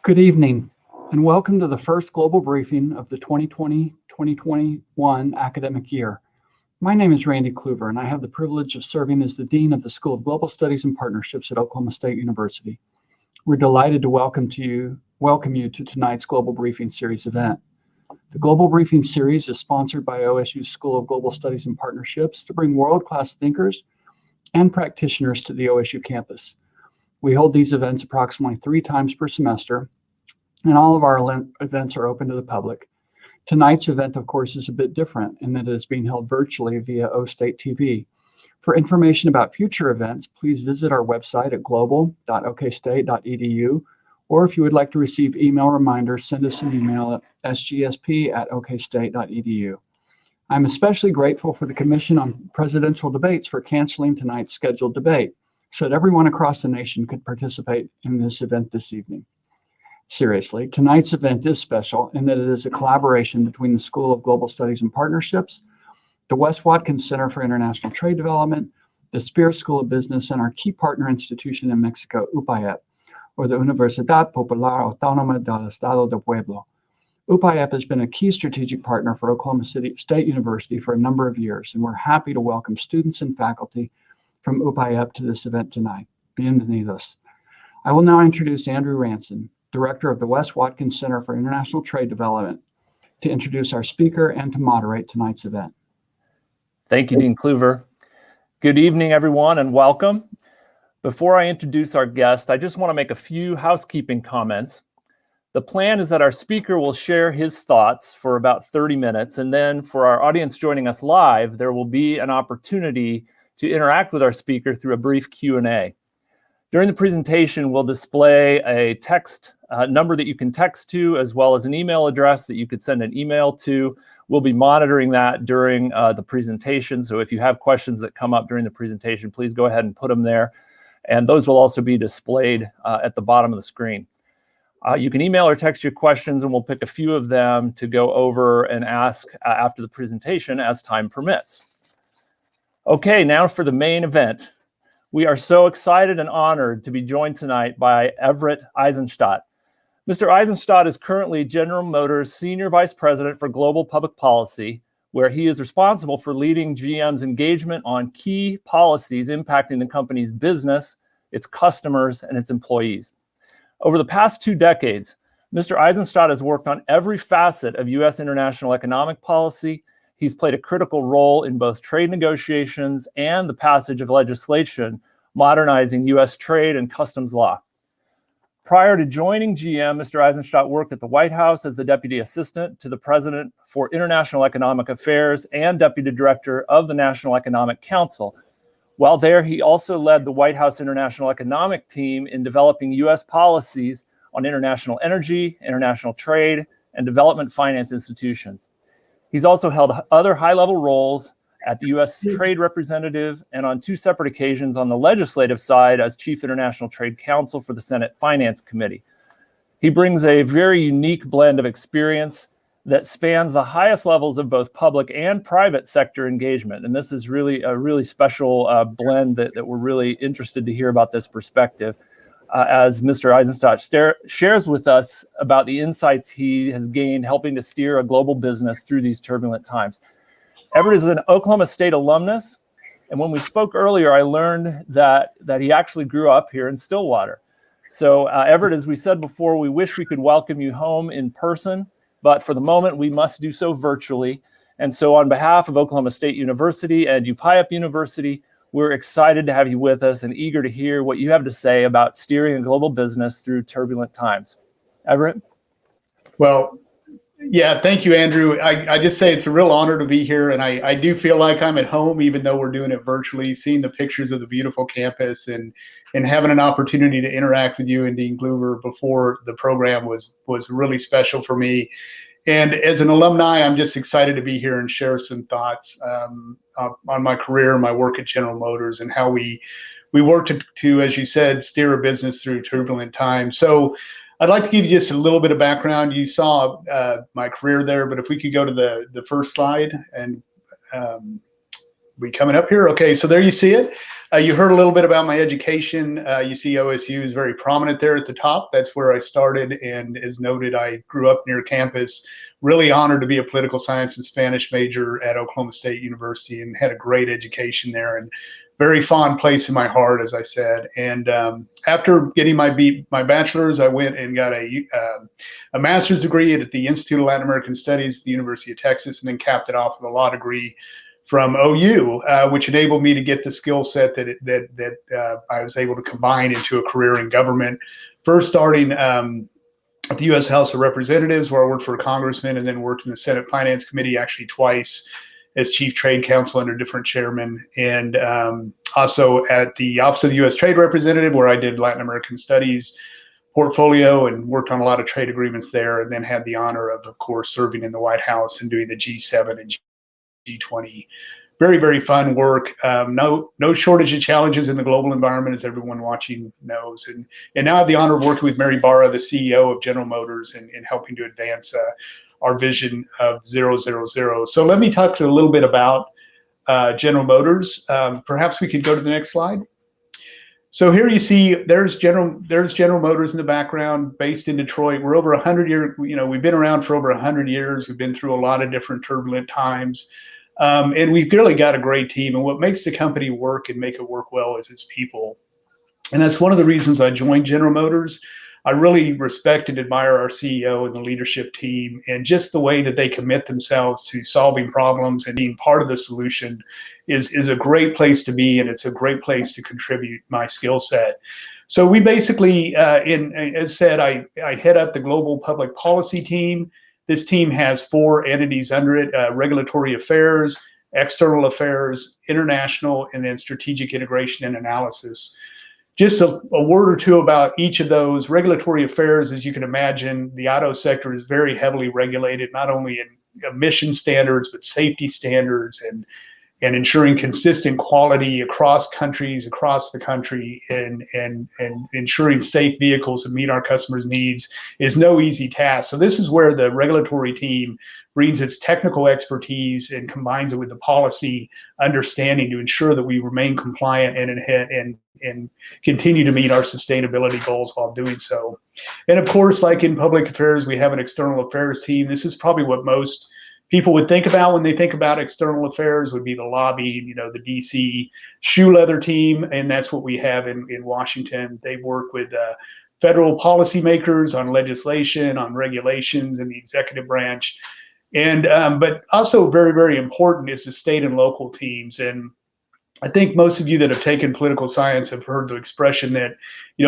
Good evening, and welcome to the first global briefing of the 2020-2021 academic year. My name is Randy Kluver, and I have the privilege of serving as the Dean of the School of Global Studies and Partnerships at Oklahoma State University. We're delighted to welcome you to tonight's Global Briefing Series event. The Global Briefing Series is sponsored by OSU's School of Global Studies and Partnerships to bring world-class thinkers and practitioners to the OSU campus. We hold these events approximately 3 times per semester, and all of our events are open to the public. Tonight's event, of course, is a bit different in that it is being held virtually via OState TV. For information about future events, please visit our website at global.okstate.edu, or if you would like to receive email reminders, send us an email at sgsp@okstate.edu. I'm especially grateful for the Commission on Presidential Debates for canceling tonight's scheduled debate so that everyone across the nation could participate in this event this evening. Seriously, tonight's event is special in that it is a collaboration between the School of Global Studies and Partnerships, the Wes Watkins Center for International Trade Development, the Spear School of Business, and our key partner institution in Mexico, UPAEP, or the Universidad Popular Autónoma del Estado de Puebla. UPAEP has been a key strategic partner for Oklahoma State University for a number of years, and we're happy to welcome students and faculty from UPAEP to this event tonight. Bienvenidos. I will now introduce Andrew Ranson, Director of the Wes Watkins Center for International Trade Development, to introduce our speaker and to moderate tonight's event. Thank you, Dean Kluver. Good evening, everyone, and welcome. Before I introduce our guest, I just want to make a few housekeeping comments. The plan is that our speaker will share his thoughts for about 30 minutes, and then for our audience joining us live, there will be an opportunity to interact with our speaker through a brief Q&A. During the presentation, we'll display a text number that you can text to, as well as an email address that you could send an email to. We'll be monitoring that during the presentation. So if you have questions that come up during the presentation, please go ahead and put them there. And those will also be displayed at the bottom of the screen. You can email or text your questions, and we'll pick a few of them to go over and ask after the presentation as time permits. Okay, now for the main event. We are so excited and honored to be joined tonight by Everett Eissenstat. Mr. Eissenstat is currently General Motors Senior Vice President for Global Public Policy, where he is responsible for leading GM's engagement on key policies impacting the company's business, its customers, and its employees. Over the past 2 decades, Mr. Eissenstat has worked on every facet of U.S. international economic policy. He's played a critical role in both trade negotiations and the passage of legislation modernizing U.S. trade and customs law. Prior to joining GM, Mr. Eissenstat worked at the White House as the Deputy Assistant to the President for International Economic Affairs and Deputy Director of the National Economic Council. While there, he also led the White House International Economic Team in developing U.S. policies on international energy, international trade, and development finance institutions. He's also held other high-level roles at the U.S. Trade Representative and on 2 separate occasions on the legislative side as Chief International Trade Counsel for the Senate Finance Committee. He brings a very unique blend of experience that spans the highest levels of both public and private sector engagement. And this is really a really special blend that we're really interested to hear about this perspective. As Mr. Eissenstat shares with us about the insights he has gained helping to steer a global business through these turbulent times. Everett is an Oklahoma State alumnus, and when we spoke earlier, I learned that he actually grew up here in Stillwater. So Everett, as we said before, we wish we could welcome you home in person, but for the moment, we must do so virtually. And so on behalf of Oklahoma State University and UPAEP University, we're excited to have you with us and eager to hear what you have to say about steering a global business through turbulent times. Everett? Well, yeah, thank you, Andrew. I just say it's a real honor to be here, and I do feel like I'm at home, even though we're doing it virtually. Seeing the pictures of the beautiful campus and having an opportunity to interact with you and Dean Kluver before the program was really special for me. And as an alumni, I'm just excited to be here and share some thoughts on my career, my work at General Motors, and how we work to, as you said, steer a business through turbulent times. So I'd like to give you just a little bit of background. You saw my career there, but if we could go to the first slide, and we coming up here. Okay, so there you see it. You heard a little bit about my education. You see OSU is very prominent there at the top. That's where I started, and as noted, I grew up near campus. Really honored to be a political science and Spanish major at Oklahoma State University, and had a great education there, and very fond place in my heart, as I said. And after getting my bachelor's, I went and got a master's degree at the Institute of Latin American Studies at the University of Texas, and then capped it off with a law degree from OU, which enabled me to get the skill set that I was able to combine into a career in government. First starting at the U.S. House of Representatives, where I worked for a congressman, and then worked in the Senate Finance Committee actually twice as chief trade counsel under different chairmen, and also at the Office of the U.S. Trade Representative, where I did Latin American Studies portfolio and worked on a lot of trade agreements there, and then had the honor of course, serving in the White House and doing the G7 and G20. Very, very fun work. No shortage of challenges in the global environment, as everyone watching knows. And now I have the honor of working with Mary Barra, the CEO of General Motors, and helping to advance our vision of 000. So let me talk a little bit about General Motors. Perhaps we could go to the next slide. So here you see there's General Motors in the background, based in Detroit. We're over 100 years. We've been around for over 100 years. We've been through a lot of different turbulent times. And we've really got a great team. And what makes the company work and make it work well is its people. And that's one of the reasons I joined General Motors. I really respect and admire our CEO and the leadership team, and just the way that they commit themselves to solving problems and being part of the solution is a great place to be, and it's a great place to contribute my skill set. So we basically, as said, I head up the global public policy team. This team has 4 entities under it: regulatory affairs, external affairs, international, and then strategic integration and analysis. Just a word or two about each of those. Regulatory affairs, as you can imagine, the auto sector is very heavily regulated, not only in emission standards, but safety standards, and ensuring consistent quality across countries, across the country, and ensuring safe vehicles that meet our customers' needs is no easy task. So this is where the regulatory team brings its technical expertise and combines it with the policy understanding to ensure that we remain compliant and continue to meet our sustainability goals while doing so. And of course, like in public affairs, we have an external affairs team. This is probably what most people would think about when they think about external affairs, would be the lobby, the DC shoe leather team, and that's what we have in Washington. They work with federal policymakers on legislation, on regulations in the executive branch. And but also very, very important is the state and local teams. And I think most of you that have taken political science have heard the expression that,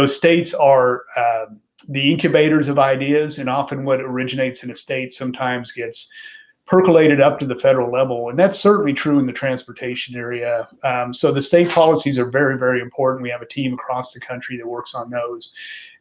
states are the incubators of ideas, and often what originates in a state sometimes gets percolated up to the federal level. And that's certainly true in the transportation area. So the state policies are very, very important. We have a team across the country that works on those.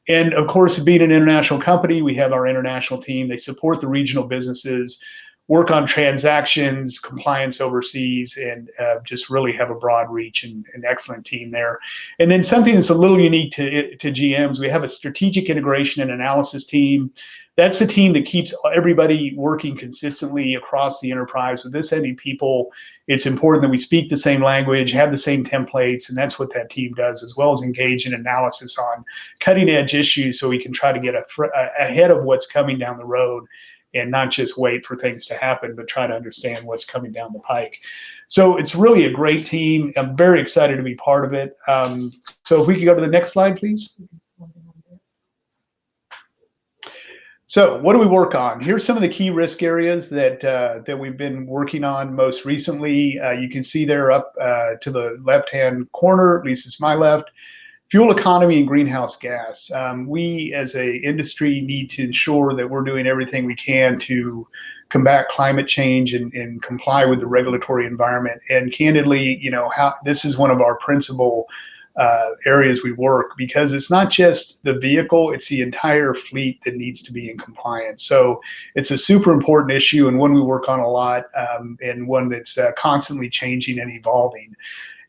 And of course, being an international company, we have our international team. They support the regional businesses, work on transactions, compliance overseas, and just really have a broad reach and an excellent team there. And then something that's a little unique to GM's, we have a strategic integration and analysis team. That's the team that keeps everybody working consistently across the enterprise. With this many people, it's important that we speak the same language, have the same templates, and that's what that team does, as well as engage in analysis on cutting edge issues so we can try to get ahead of what's coming down the road, and not just wait for things to happen, but try to understand what's coming down the pike. So it's really a great team. I'm very excited to be part of it. So if we could go to the next slide, please. So what do we work on? Here's some of the key risk areas that we've been working on most recently. You can see there up to the left-hand corner, at least it's my left, fuel economy and greenhouse gas. We as a industry need to ensure that we're doing everything we can to combat climate change and comply with the regulatory environment. And candidly, this is one of our principal areas we work, because it's not just the vehicle, it's the entire fleet that needs to be in compliance. So it's a super important issue, and one we work on a lot, and one that's constantly changing and evolving.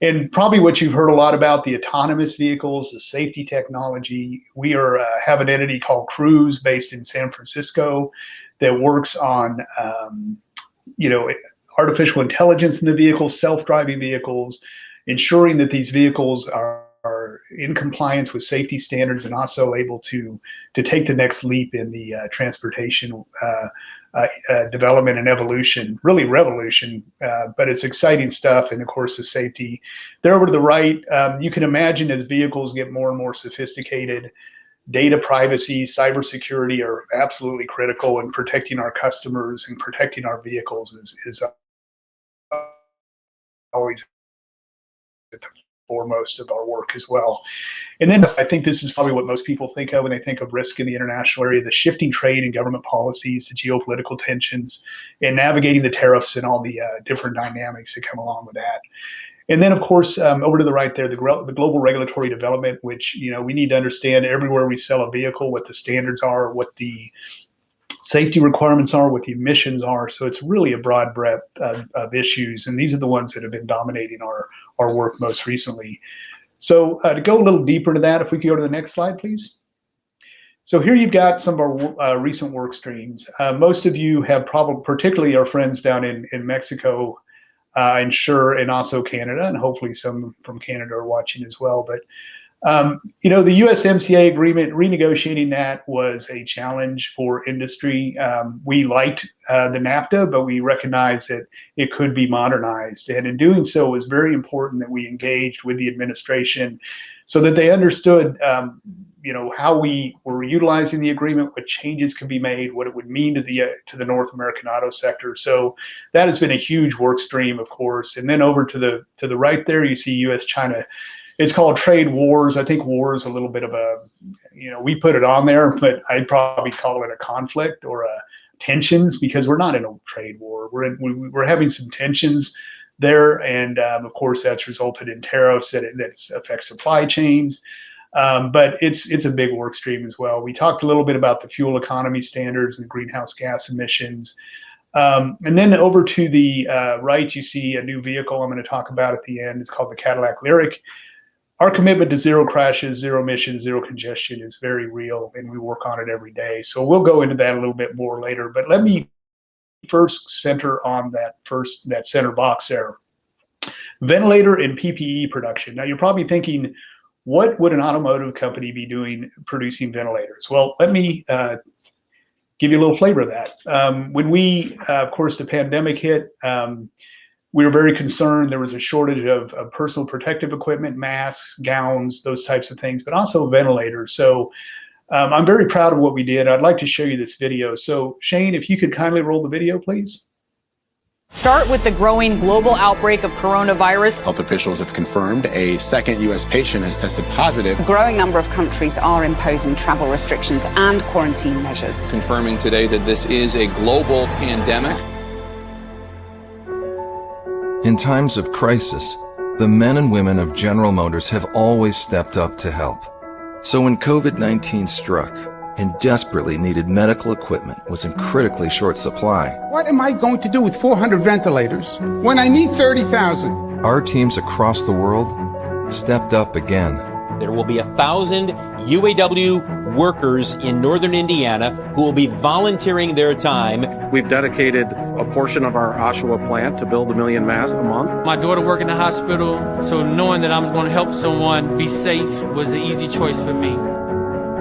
And probably what you've heard a lot about, the autonomous vehicles, the safety technology. We have an entity called Cruise based in San Francisco that works on artificial intelligence in the vehicles, self-driving vehicles, ensuring that these vehicles are in compliance with safety standards and also able to take the next leap in the transportation development and evolution, really revolution, but it's exciting stuff. And of course, the safety. There over to the right, you can imagine as vehicles get more and more sophisticated, data privacy, cybersecurity are absolutely critical, and protecting our customers and protecting our vehicles is always at the foremost of our work as well. And then I think this is probably what most people think of when they think of risk in the international area, the shifting trade and government policies, the geopolitical tensions, and navigating the tariffs and all the different dynamics that come along with that. And then, of course, over to the right there, the global regulatory development, which, we need to understand everywhere we sell a vehicle, what the standards are, what the safety requirements are, what the emissions are. So it's really a broad breadth of issues. And these are the ones that have been dominating our work most recently. So to go a little deeper into that, if we could go to the next slide, please. So here you've got some of our recent work streams. Most of you have probably, particularly our friends down in Mexico, I'm sure, and also Canada, and hopefully some from Canada are watching as well. But the USMCA agreement, renegotiating that was a challenge for industry. We liked the NAFTA, but we recognized that it could be modernized. And in doing so, it was very important that we engaged with the administration so that they understood, how we were utilizing the agreement, what changes could be made, what it would mean to the North American auto sector. So that has been a huge work stream, of course. And then over to the right there, you see U.S.-China. It's called trade wars. I think war is a little bit of we put it on there, but I'd probably call it a conflict or a tensions, because we're not in a trade war. We're having some tensions there, and of course that's resulted in tariffs that affect supply chains. But it's a big work stream as well. We talked a little bit about the fuel economy standards and greenhouse gas emissions. And then over to the right, you see a new vehicle I'm going to talk about at the end. It's called the Cadillac Lyriq. Our commitment to zero crashes, zero emissions, zero congestion is very real, and we work on it every day. So we'll go into that a little bit more later. But let me first center on that center box there. Ventilator and PPE production. Now you're probably thinking, what would an automotive company be doing producing ventilators? Well, let me give you a little flavor of that. When of course, the pandemic hit, we were very concerned. There was a shortage of personal protective equipment, masks, gowns, those types of things, but also ventilators. So I'm very proud of what we did. I'd like to show you this video. So Shane, if you could kindly roll the video, please. Start with the growing global outbreak of coronavirus. Health officials have confirmed a second U.S. patient has tested positive. A growing number of countries are imposing travel restrictions and quarantine measures. Confirming today that this is a global pandemic. In times of crisis, the men and women of General Motors have always stepped up to help. So when COVID-19 struck and desperately needed medical equipment was in critically short supply. What am I going to do with 400 ventilators when I need 30,000? Our teams across the world stepped up again. There will be 1,000 UAW workers in northern Indiana who will be volunteering their time. We've dedicated a portion of our Oshawa plant to build 1 million masks a month. My daughter worked in the hospital, so knowing that I was going to help someone be safe was an easy choice for me.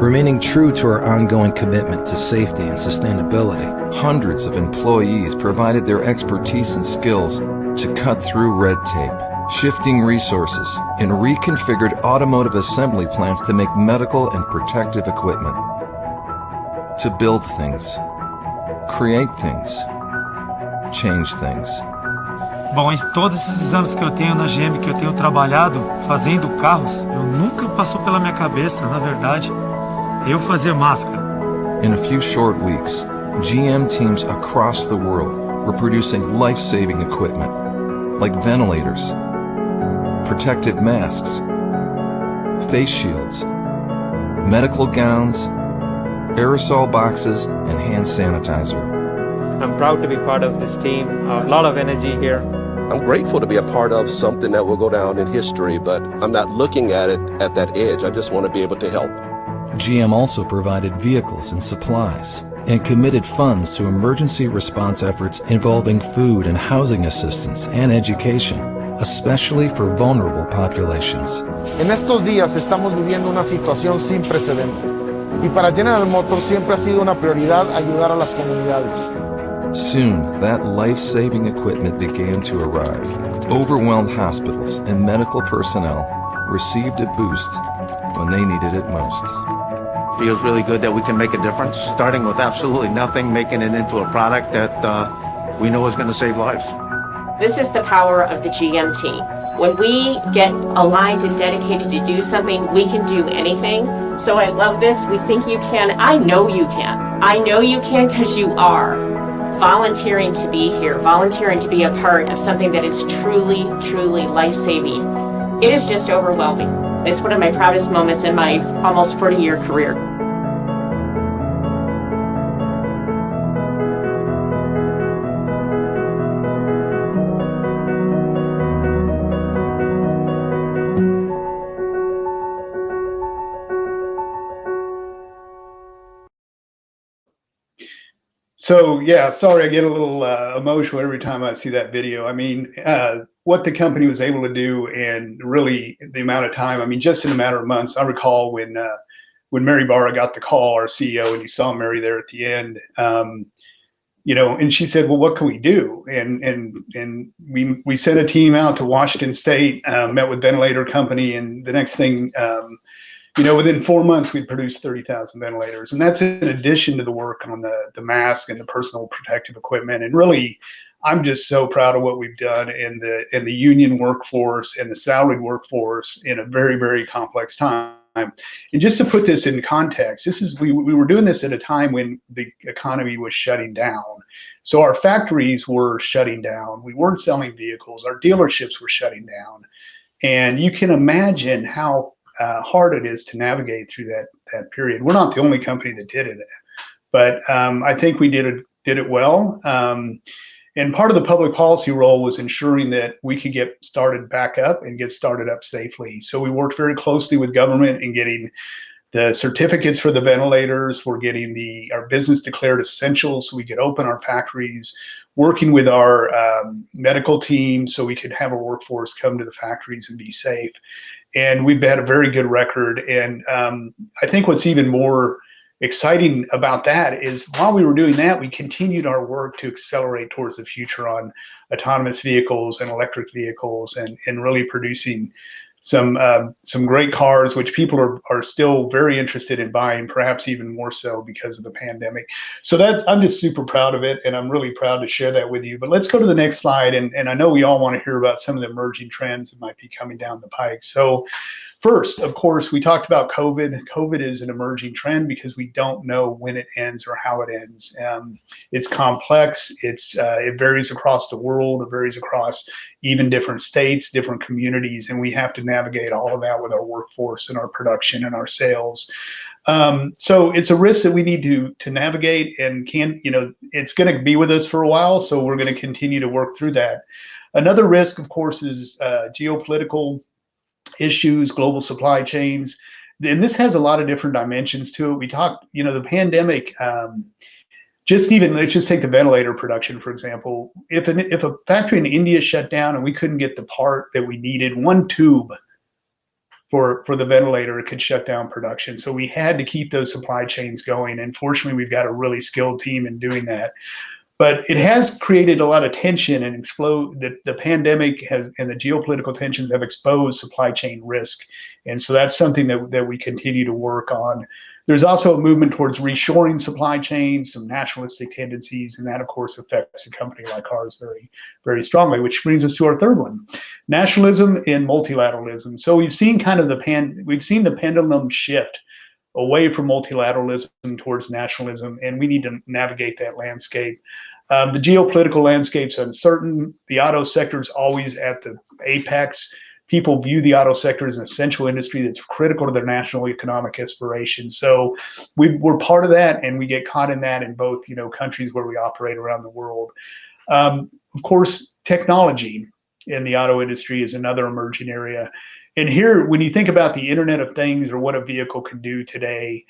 Remaining true to our ongoing commitment to safety and sustainability, hundreds of employees provided their expertise and skills to cut through red tape, shifting resources and reconfigured automotive assembly plants to make medical and protective equipment. To build things, create things, change things. Bom, em todos esses anos que eu tenho na GM, que eu tenho trabalhado fazendo carros, eu nunca passou pela minha cabeça, na verdade, eu fazer máscara. In a few short weeks, GM teams across the world were producing life-saving equipment, like ventilators, protective masks, face shields, medical gowns, aerosol boxes, and hand sanitizer. I'm proud to be part of this team. A lot of energy here. I'm grateful to be a part of something that will go down in history, but I'm not looking at it at that edge. I just want to be able to help. GM also provided vehicles and supplies and committed funds to emergency response efforts involving food and housing assistance and education, especially for vulnerable populations. En estos días estamos viviendo una situación sin precedente y para General Motors siempre ha sido una prioridad ayudar a las comunidades. Soon, that life-saving equipment began to arrive. Overwhelmed hospitals and medical personnel received a boost when they needed it most. Feels really good that we can make a difference, starting with absolutely nothing, making it into a product that we know is going to save lives. This is the power of the GM team. When we get aligned and dedicated to do something, we can do anything. So I love this. We think you can. I know you can. I know you can because you are. Volunteering to be here, volunteering to be a part of something that is truly, truly life-saving. It is just overwhelming. It's one of my proudest moments in my almost 40-year career. So yeah, sorry, I get a little emotional every time I see that video. I mean, what the company was able to do, and really the amount of time. I mean, just in a matter of months. I recall when Mary Barra got the call, our CEO, and you saw Mary there at the end. You know, and she said, "Well, what can we do?" And we sent a team out to Washington State, met with ventilator company, and the next thing. You know, within 4 months, we'd produced 30,000 ventilators. And that's in addition to the work on the mask and the personal protective equipment. And really, I'm just so proud of what we've done in the union workforce and the salaried workforce in a very, very complex time. And just to put this in context, we were doing this at a time when the economy was shutting down. So our factories were shutting down. We weren't selling vehicles. Our dealerships were shutting down. And you can imagine how hard it is to navigate through that period. We're not the only company that did it, but I think we did it well. And part of the public policy role was ensuring that we could get started back up and get started up safely. So we worked very closely with government in getting the certificates for the ventilators, for getting our business declared essential so we could open our factories, working with our medical team so we could have a workforce come to the factories and be safe. And we've had a very good record. And I think what's even more exciting about that is while we were doing that, we continued our work to accelerate towards the future on autonomous vehicles and electric vehicles and really producing some great cars, which people are still very interested in buying, perhaps even more so because of the pandemic. So I'm just super proud of it, and I'm really proud to share that with you. But let's go to the next slide, and I know we all want to hear about some of the emerging trends that might be coming down the pike. So first, of course, we talked about COVID. COVID is an emerging trend because we don't know when it ends or how it ends. It's complex. It varies across the world. It varies across even different states, different communities, and we have to navigate all of that with our workforce and our production and our sales. So it's a risk that we need to navigate, and it's going to be with us for a while. So we're going to continue to work through that. Another risk, of course, is geopolitical issues, global supply chains, and this has a lot of different dimensions to it. We talked, the pandemic. Let's just take the ventilator production, for example. If a factory in India shut down and we couldn't get the part that we needed, one tube for the ventilator, it could shut down production. So we had to keep those supply chains going. And fortunately, we've got a really skilled team in doing that. But it has created a lot of tension and the pandemic and the geopolitical tensions have exposed supply chain risk. And so that's something that we continue to work on. There's also a movement towards reshoring supply chains, some nationalistic tendencies, and that, of course, affects a company like ours very, very strongly, which brings us to our third one, nationalism and multilateralism. So we've seen the pendulum shift away from multilateralism towards nationalism, and we need to navigate that landscape. The geopolitical landscape's uncertain. The auto sector is always at the apex. People view the auto sector as an essential industry that's critical to their national economic aspirations. So we're part of that, and we get caught in that in both, countries where we operate around the world. Of course, technology in the auto industry is another emerging area. And here, when you think about the Internet of Things or what a vehicle can do today,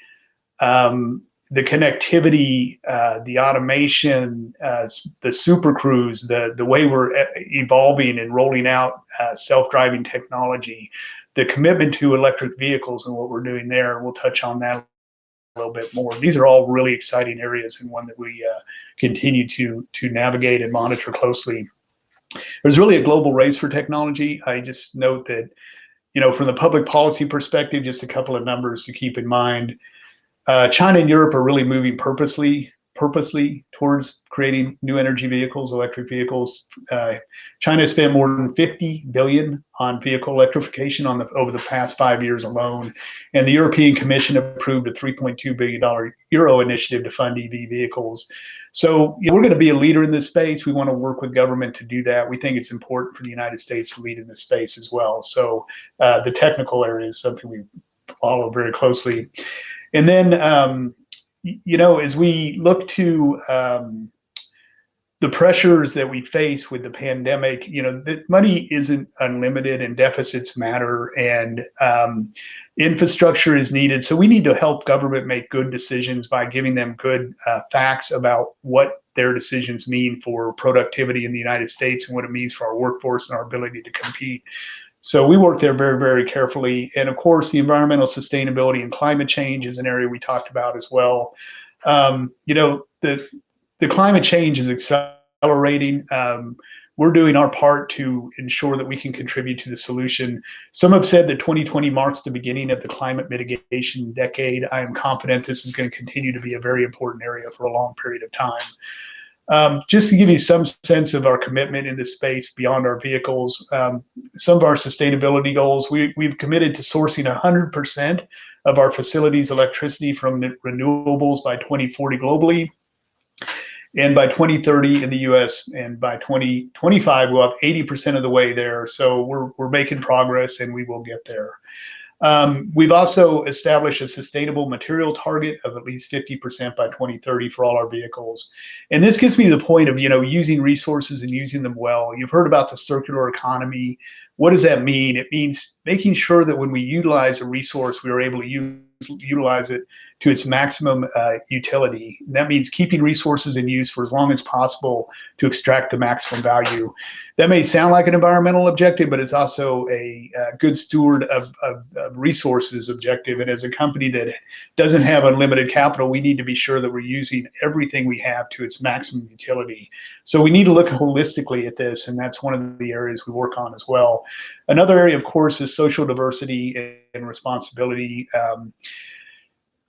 the connectivity, the automation, the Super Cruise, the way we're evolving and rolling out self-driving technology, the commitment to electric vehicles and what we're doing there. We'll touch on that a little bit more. These are all really exciting areas and one that we continue to navigate and monitor closely. There's really a global race for technology. I just note that, from the public policy perspective, just a couple of numbers to keep in mind. China and Europe are really moving purposely towards creating new energy vehicles, electric vehicles. China spent more than $50 billion on vehicle electrification over the past 5 years alone, and the European Commission approved a $3.2 billion Euro initiative to fund EV vehicles. So we're going to be a leader in this space. We want to work with government to do that. We think it's important for the United States to lead in this space as well. So the technical area is something we follow very closely. And then, as we look to the pressures that we face with the pandemic, the money isn't unlimited and deficits matter, and infrastructure is needed. So we need to help government make good decisions by giving them good facts about what their decisions mean for productivity in the United States and what it means for our workforce and our ability to compete. So we work there very, very carefully. And of course, the environmental sustainability and climate change is an area we talked about as well. The climate change is accelerating. We're doing our part to ensure that we can contribute to the solution. Some have said that 2020 marks the beginning of the climate mitigation decade. I am confident this is going to continue to be a very important area for a long period of time. Just to give you some sense of our commitment in this space beyond our vehicles, some of our sustainability goals, we've committed to sourcing 100% of our facilities' electricity from renewables by 2040 globally, and by 2030 in the US, and by 2025 we'll have 80% of the way there. So we're making progress, and we will get there. We've also established a sustainable material target of at least 50% by 2030 for all our vehicles. And this gets me to the point of, using resources and using them well. You've heard about the circular economy. What does that mean? It means making sure that when we utilize a resource, we are able to utilize it to its maximum utility. And that means keeping resources in use for as long as possible to extract the maximum value. That may sound like an environmental objective, but it's also a good steward of resources objective. And as a company that doesn't have unlimited capital, we need to be sure that we're using everything we have to its maximum utility. So we need to look holistically at this, and that's one of the areas we work on as well. Another area, of course, is social diversity and responsibility.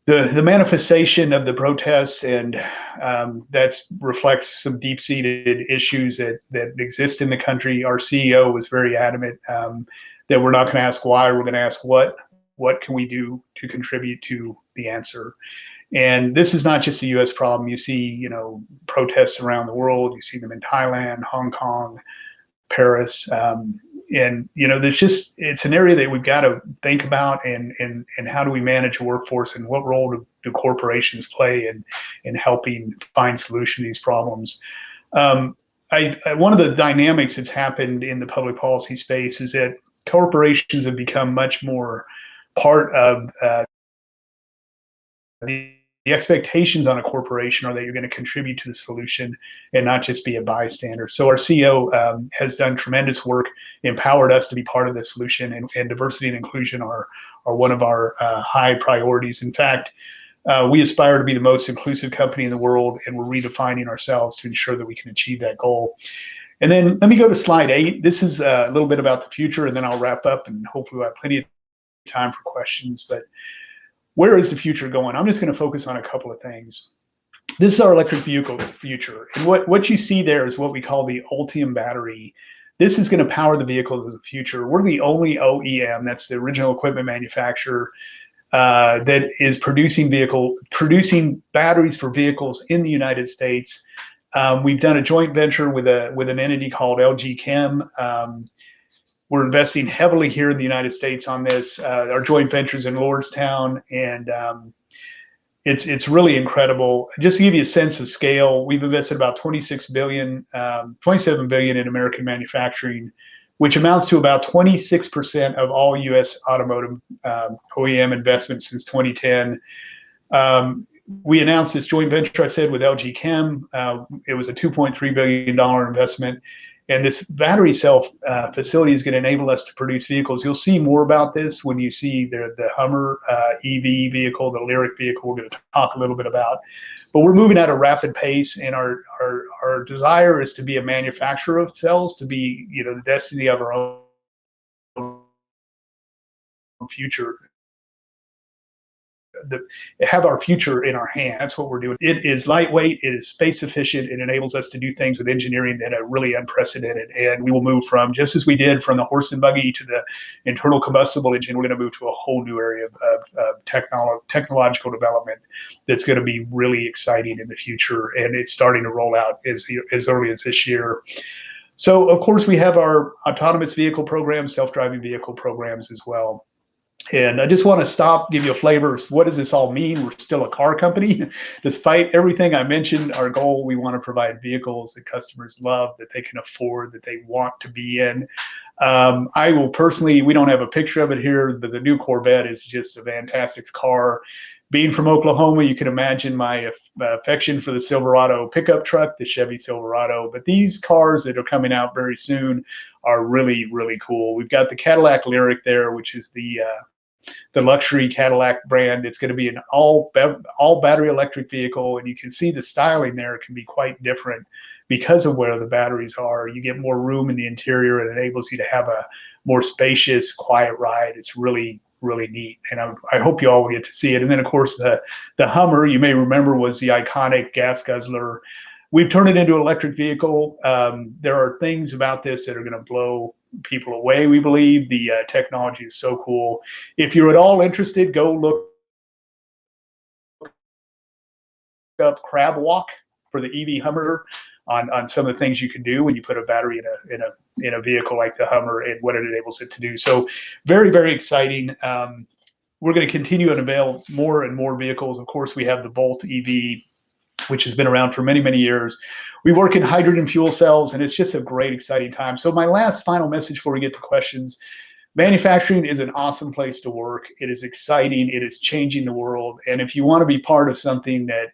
The manifestation of the protests, and that reflects some deep-seated issues that exist in the country. Our CEO was very adamant that we're not going to ask why, we're going to ask what can we do to contribute to the answer. And this is not just a U.S. problem. You see, protests around the world. You see them in Thailand, Hong Kong, Paris. And it's an area that we've got to think about, and how do we manage a workforce, and what role do corporations play in helping find solutions to these problems. One of the dynamics that's happened in the public policy space is that corporations have become much more part of the expectations on a corporation are that you're going to contribute to the solution and not just be a bystander. So our CEO has done tremendous work, empowered us to be part of the solution, and diversity and inclusion are one of our high priorities. In fact, we aspire to be the most inclusive company in the world, and we're redefining ourselves to ensure that we can achieve that goal. And then let me go to slide 8. This is a little bit about the future, and then I'll wrap up, and hopefully we'll have plenty of time for questions. But where is the future going? I'm just going to focus on a couple of things. This is our electric vehicle future. And what you see there is what we call the Ultium battery. This is going to power the vehicles of the future. We're the only OEM, that's the original equipment manufacturer, that is producing batteries for vehicles in the United States. We've done a joint venture with an entity called LG Chem. We're investing heavily here in the United States on this. Our joint ventures in Lordstown, and it's really incredible. Just to give you a sense of scale, we've invested about $27 billion in American manufacturing, which amounts to about 26% of all U.S. automotive OEM investments since 2010. we announced this joint venture, I said, with LG Chem. It was a $2.3 billion investment. And this battery cell facility is going to enable us to produce vehicles. You'll see more about this when you see the Hummer EV vehicle, the Lyriq vehicle we're going to talk a little bit about. But we're moving at a rapid pace, and our desire is to be a manufacturer of cells, to be, you know, the destiny of our own future. Have our future in our hand. That's what we're doing. It is lightweight, it is space efficient, it enables us to do things with engineering that are really unprecedented. And we will move from, just as we did from the horse and buggy to the internal combustible engine, we're going to move to a whole new area of technological development that's going to be really exciting in the future. And it's starting to roll out as early as this year. So, of course, we have our autonomous vehicle programs, self-driving vehicle programs as well. And I just want to stop, give you a flavor of what does this all mean? We're still a car company. Despite everything I mentioned, our goal, we want to provide vehicles that customers love, that they can afford, that they want to be in. I will personally, we don't have a picture of it here, but the new Corvette is just a fantastic car. Being from Oklahoma, you can imagine my affection for the Silverado pickup truck, the Chevy Silverado. But these cars that are coming out very soon are really, really cool. We've got the Cadillac Lyriq there, which is the luxury Cadillac brand. It's going to be an all battery electric vehicle, and you can see the styling there can be quite different because of where the batteries are. You get more room in the interior, and it enables you to have a more spacious, quiet ride. It's really, really neat, and I hope you all will get to see it. And then, of course, the Hummer, you may remember, was the iconic gas guzzler. We've turned it into an electric vehicle. There are things about this that are going to blow people away, we believe. The technology is so cool. If you're at all interested, go look up Crab Walk for the EV Hummer on some of the things you can do when you put a battery in a vehicle like the Hummer and what it enables it to do. So very, very exciting. We're going to continue to unveil more and more vehicles. Of course, we have the Bolt EV, which has been around for many, many years. We work in hydrogen fuel cells, and it's just a great, exciting time. So my last final message before we get to questions: manufacturing is an awesome place to work. It is exciting. It is changing the world. And if you want to be part of something that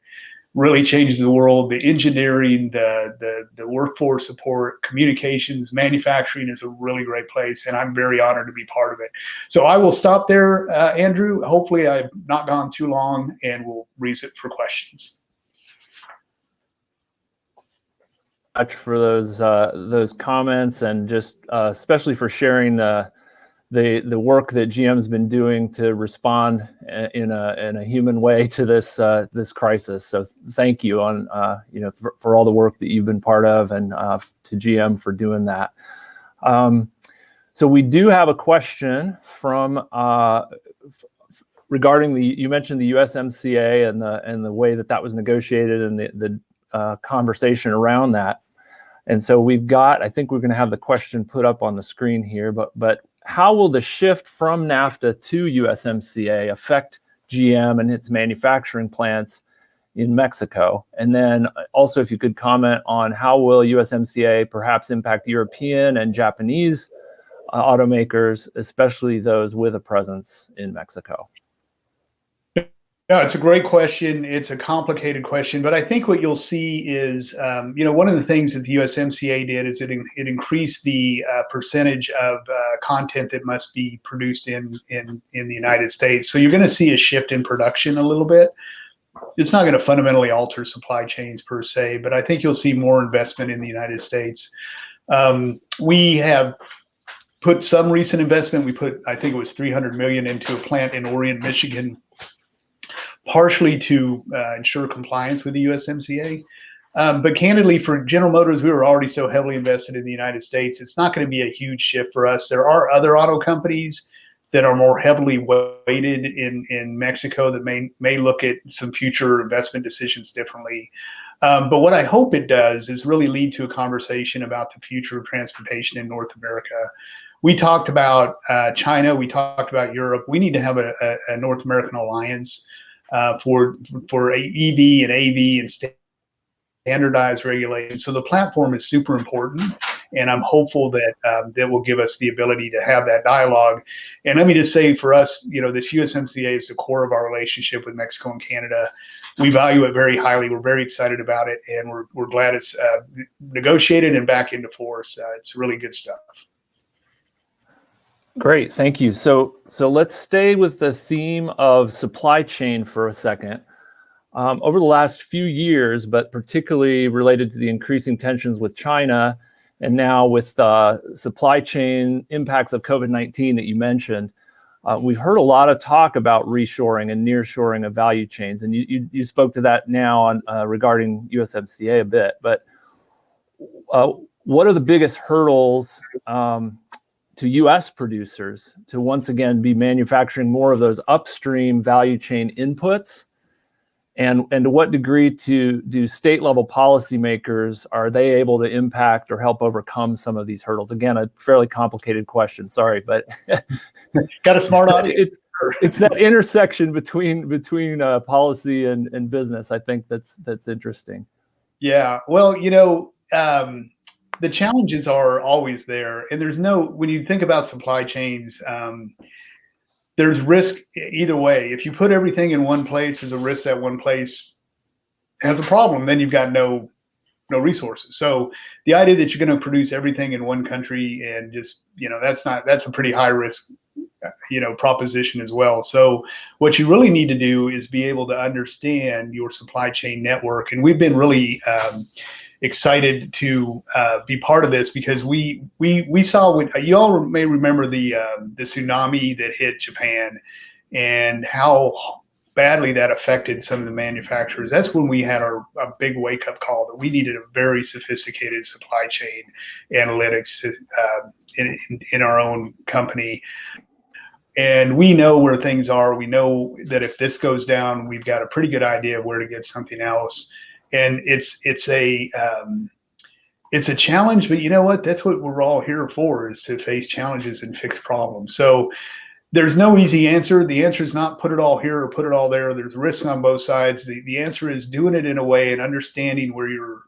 really changes the world, the engineering, the workforce support, communications, manufacturing is a really great place, and I'm very honored to be part of it. So I will stop there, Andrew. Hopefully I've not gone too long, and we'll raise it for questions. Much for those comments, and just especially for sharing the work that GM's been doing to respond in a human way to this crisis. So thank you for all the work that you've been part of, and to GM for doing that. So we do have a question from regarding you mentioned the USMCA and the way that was negotiated, and the conversation around that. And so I think we're going to have the question put up on the screen here, but how will the shift from NAFTA to USMCA affect GM and its manufacturing plants in Mexico? And then also, if you could comment on how will USMCA perhaps impact European and Japanese automakers, especially those with a presence in Mexico? No, it's a great question. It's a complicated question, but I think what you'll see is, one of the things that the USMCA did is it increased the percentage of content that must be produced in the United States. So you're going to see a shift in production a little bit. It's not going to fundamentally alter supply chains per se, but I think you'll see more investment in the United States. We have put some recent investment. We put, I think it was $300 million into a plant in Orion, Michigan, partially to ensure compliance with the USMCA. But candidly, for General Motors, we were already so heavily invested in the United States. It's not going to be a huge shift for us. There are other auto companies that are more heavily weighted in Mexico that may look at some future investment decisions differently. But what I hope it does is really lead to a conversation about the future of transportation in North America. We talked about China. We talked about Europe. We need to have a North American alliance for EV and AV and standardized regulation. So the platform is super important. And I'm hopeful that that will give us the ability to have that dialogue. And let me just say, for us, this USMCA is the core of our relationship with Mexico and Canada. We value it very highly. We're very excited about it, and we're glad it's negotiated and back into force. It's really good stuff. Great, thank you. So let's stay with the theme of supply chain for a second. Over the last few years, but particularly related to the increasing tensions with China, and now with supply chain impacts of COVID-19 that you mentioned, we've heard a lot of talk about reshoring and nearshoring of value chains, and you spoke to that now on regarding USMCA a bit. But what are the biggest hurdles to U.S. producers to once again be manufacturing more of those upstream value chain inputs? And to what degree do state level policymakers, are they able to impact or help overcome some of these hurdles? Again, a fairly complicated question, sorry, but got a smart audience. It's that intersection between policy and business, I think that's interesting. Yeah, well, the challenges are always there, and when you think about supply chains, there's risk either way. If you put everything in one place, there's a risk that one place has a problem. Then you've got no resources. So the idea that you're going to produce everything in one country and just, that's a pretty high risk, proposition as well. So what you really need to do is be able to understand your supply chain network. And we've been really excited to be part of this, because we saw, you all may remember the tsunami that hit Japan and how badly that affected some of the manufacturers. That's when we had a big wake up call that we needed a very sophisticated supply chain analytics in our own company. And we know where things are. We know that if this goes down, we've got a pretty good idea of where to get something else. And it's a challenge, but you know what? That's what we're all here for, is to face challenges and fix problems. So there's no easy answer. The answer is not put it all here or put it all there. There's risks on both sides. The answer is doing it in a way and understanding where your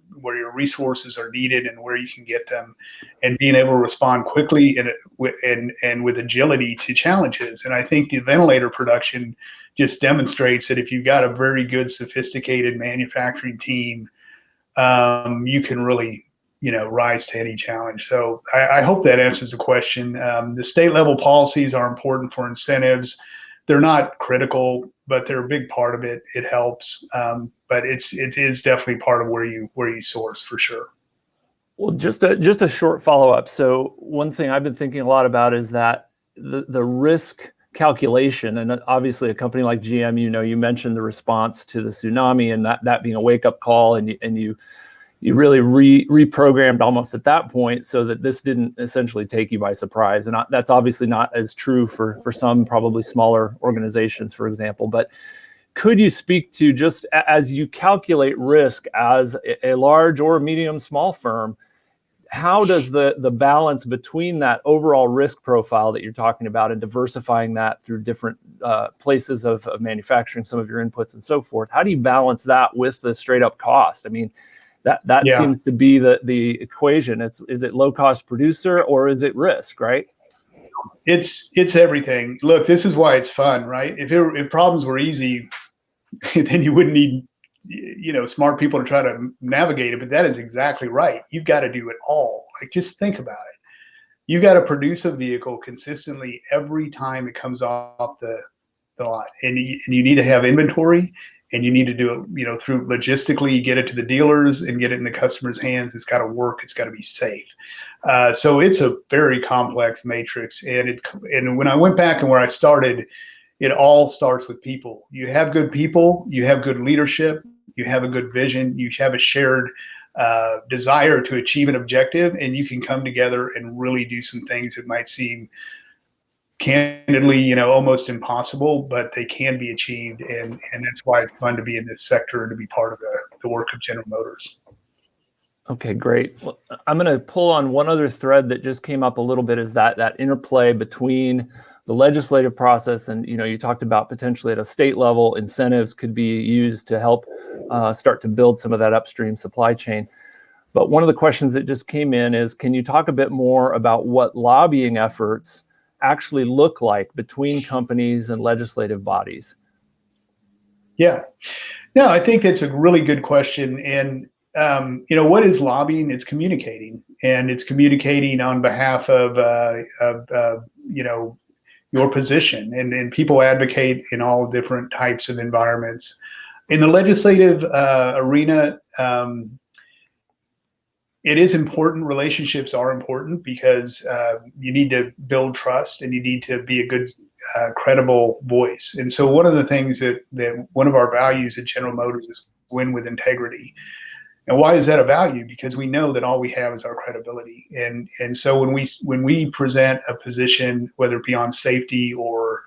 resources are needed and where you can get them, and being able to respond quickly and with agility to challenges. And I think the ventilator production just demonstrates that if you've got a very good, sophisticated manufacturing team, you can really, rise to any challenge. So I hope that answers the question. The state level policies are important for incentives. They're not critical, but they're a big part of it. It helps, but it is definitely part of where you source, for sure. Well, just a short follow up. So one thing I've been thinking a lot about is that the risk calculation, and obviously a company like GM, you mentioned the response to the tsunami and that being a wake up call, and you really reprogrammed almost at that point so that this didn't essentially take you by surprise. And that's obviously not as true for some probably smaller organizations, for example. But could you speak to, just as you calculate risk as a large or medium small firm, how does the balance between that overall risk profile that you're talking about and diversifying that through different places of manufacturing some of your inputs and so forth, how do you balance that with the straight up cost? I mean, that seems to be the equation. Is it low cost producer or is it risk, right? It's everything. Look, this is why it's fun, right? If problems were easy, then you wouldn't need smart people to try to navigate it. But that is exactly right. You've got to do it all. Like, just think about it. You got to produce a vehicle consistently every time it comes off the lot, and you need to have inventory, and you need to do it, through logistically, get it to the dealers and get it in the customer's hands. It's got to work. It's got to be safe. So it's a very complex matrix. And when I went back and where I started, it all starts with people. You have good people, you have good leadership, you have a good vision, you have a shared desire to achieve an objective, and you can come together and really do some things that might seem candidly, almost impossible, but they can be achieved. And that's why it's fun to be in this sector and to be part of the work of General Motors. Okay, great. Well, I'm going to pull on one other thread that just came up a little bit, is that interplay between the legislative process and, you talked about potentially at a state level, incentives could be used to help start to build some of that upstream supply chain. But one of the questions that just came in is, can you talk a bit more about what lobbying efforts actually look like between companies and legislative bodies? Yeah, no, I think that's a really good question. And, what is lobbying? It's communicating, and it's communicating on behalf of your position, and people advocate in all different types of environments. In the legislative arena, it is important. Relationships are important because you need to build trust, and you need to be a good, credible voice. And so one of the things that one of our values at General Motors is win with integrity. And why is that a value? Because we know that all we have is our credibility. And so when we present a position, whether it be on safety or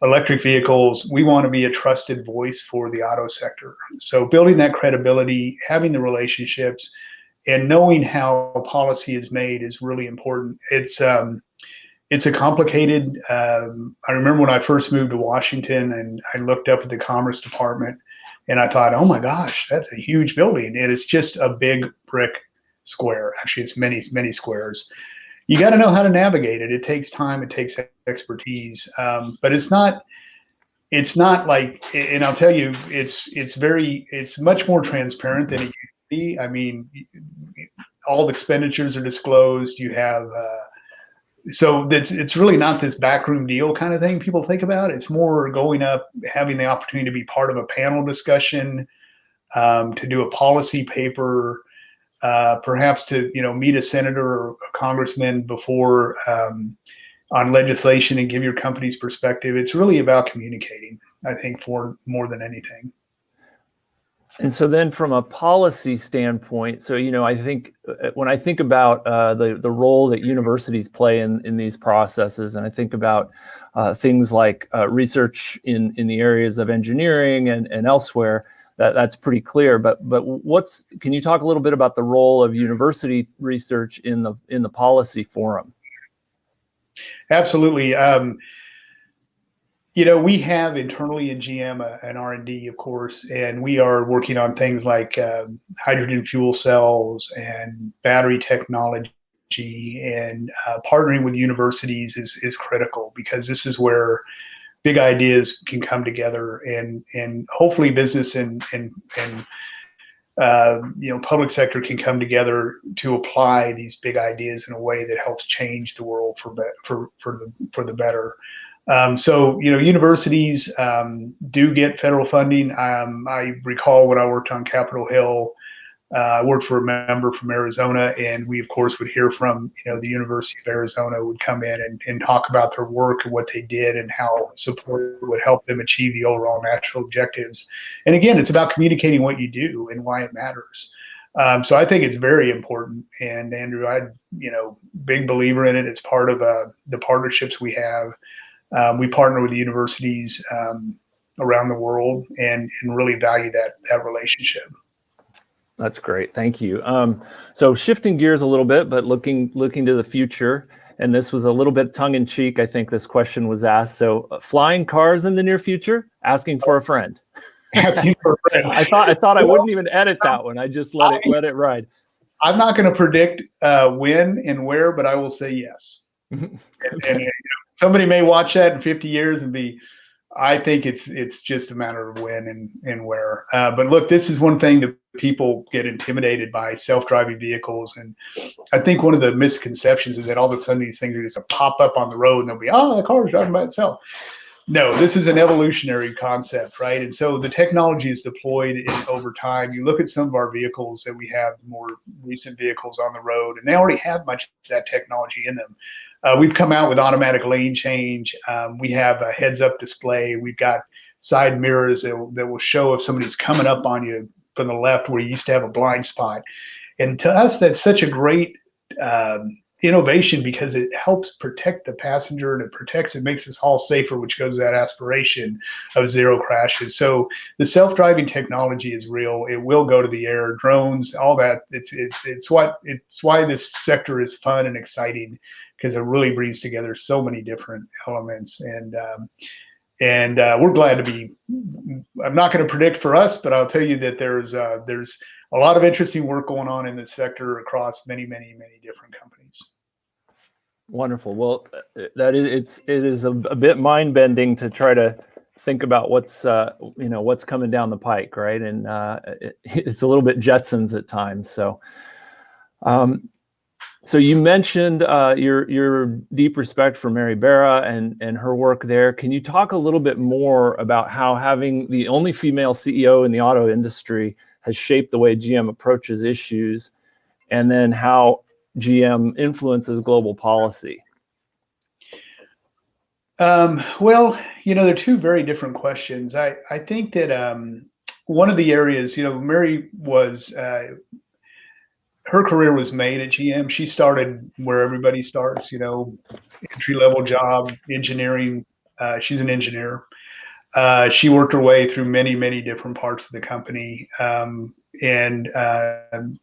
electric vehicles, we want to be a trusted voice for the auto sector. So building that credibility, having the relationships, and knowing how policy is made is really important. It's a complicated. I remember when I first moved to Washington, and I looked up at the Commerce Department, and I thought, oh my gosh, that's a huge building. And it's just a big brick square. Actually, it's many, many squares. You got to know how to navigate it. It takes time. It takes expertise. But it's not like, and I'll tell you, it's much more transparent than it used to be. I mean, all the expenditures are disclosed. You have, so it's really not this backroom deal kind of thing people think about. It's more going up, having the opportunity to be part of a panel discussion, to do a policy paper, perhaps to meet a senator or a congressman before on legislation and give your company's perspective. It's really about communicating, I think, for more than anything. And so then from a policy standpoint, so, I think when I think about the role that universities play in these processes, and I think about things like research in the areas of engineering and elsewhere, that's pretty clear. But can you talk a little bit about the role of university research in the policy forum? Absolutely. We have internally in GM an R&D, of course, and we are working on things like hydrogen fuel cells and battery technology, and partnering with universities is critical, because this is where big ideas can come together, and hopefully business and public sector can come together to apply these big ideas in a way that helps change the world for the better. So universities do get federal funding. I recall when I worked on Capitol Hill, I worked for a member from Arizona, and we of course would hear from the University of Arizona would come in and talk about their work and what they did and how support would help them achieve the overall national objectives. And again, it's about communicating what you do and why it matters. So I think it's very important. And Andrew, big believer in it. It's part of the partnerships we have. We partner with the universities around the world and really value that relationship. That's great. Thank you. So shifting gears a little bit, but looking to the future, and this was a little bit tongue in cheek, I think this question was asked. So flying cars in the near future, asking for a friend. Asking for a friend. I thought I wouldn't even edit that one. I just let it ride. I'm not going to predict when and where, but I will say yes. Okay. And somebody may watch that in 50 years and I think it's just a matter of when and where. But look, this is one thing that people get intimidated by, self-driving vehicles. And I think one of the misconceptions is that all of a sudden these things are just going to pop up on the road and they'll be, the car's driving by itself. No, this is an evolutionary concept, right? And so the technology is deployed over time. You look at some of our vehicles that we have, more recent vehicles on the road, and they already have much of that technology in them. We've come out with automatic lane change. We have a heads-up display. We've got side mirrors that will show if somebody's coming up on you from the left where you used to have a blind spot. And to us, that's such a great innovation, because it helps protect the passenger, and it makes us all safer, which goes to that aspiration of zero crashes. So the self-driving technology is real. It will go to the air, drones, all that. It's why this sector is fun and exciting, because it really brings together so many different elements. And And we're glad to be. I'm not going to predict for us, but I'll tell you that there's a lot of interesting work going on in this sector across many different companies. Wonderful. Well, it is a bit mind bending to try to think about what's what's coming down the pike, right? And it's a little bit Jetsons at times. So, so you mentioned your deep respect for Mary Barra and her work there. Can you talk a little bit more about how having the only female CEO in the auto industry has shaped the way GM approaches issues, and then how GM influences global policy? Well, they're two very different questions. I think that one of the areas, Mary was, her career was made at GM. She started where everybody starts, entry-level job, engineering. She's an engineer. She worked her way through many different parts of the company, and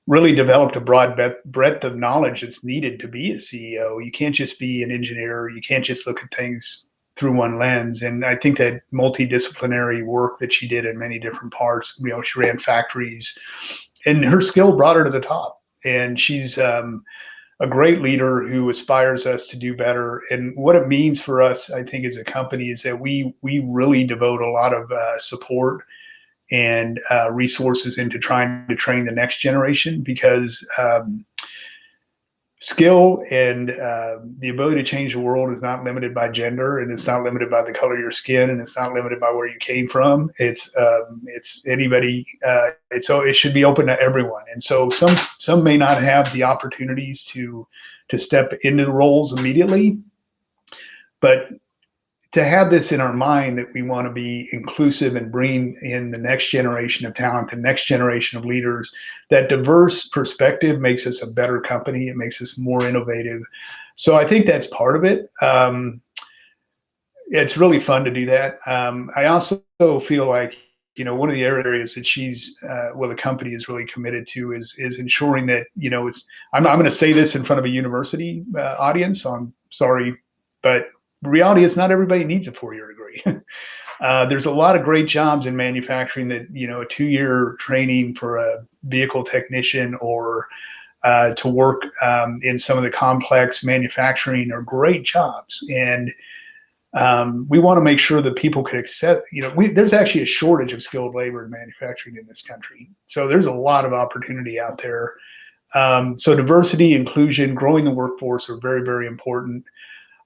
really developed a broad breadth of knowledge that's needed to be a CEO. You can't just be an engineer. You can't just look at things through one lens. And I think that multidisciplinary work that she did in many different parts, she ran factories, and her skill brought her to the top. And she's a great leader who aspires us to do better. And what it means for us, I think, as a company is that we really devote a lot of support and resources into trying to train the next generation, because skill and the ability to change the world is not limited by gender, and it's not limited by the color of your skin, and it's not limited by where you came from. It's anybody. It should be open to everyone. And so some may not have the opportunities to step into the roles immediately, but to have this in our mind that we want to be inclusive and bring in the next generation of talent, the next generation of leaders, that diverse perspective makes us a better company. It makes us more innovative. So I think that's part of it. It's really fun to do that. I also feel like, one of the areas that the company is really committed to is ensuring that, I'm going to say this in front of a university audience, so I'm sorry, but reality is not everybody needs a 4-year degree. There's a lot of great jobs in manufacturing that, a 2-year training for a vehicle technician or to work in some of the complex manufacturing are great jobs. And we want to make sure that people could accept, there's actually a shortage of skilled labor in manufacturing in this country. So there's a lot of opportunity out there. So diversity, inclusion, growing the workforce are very important.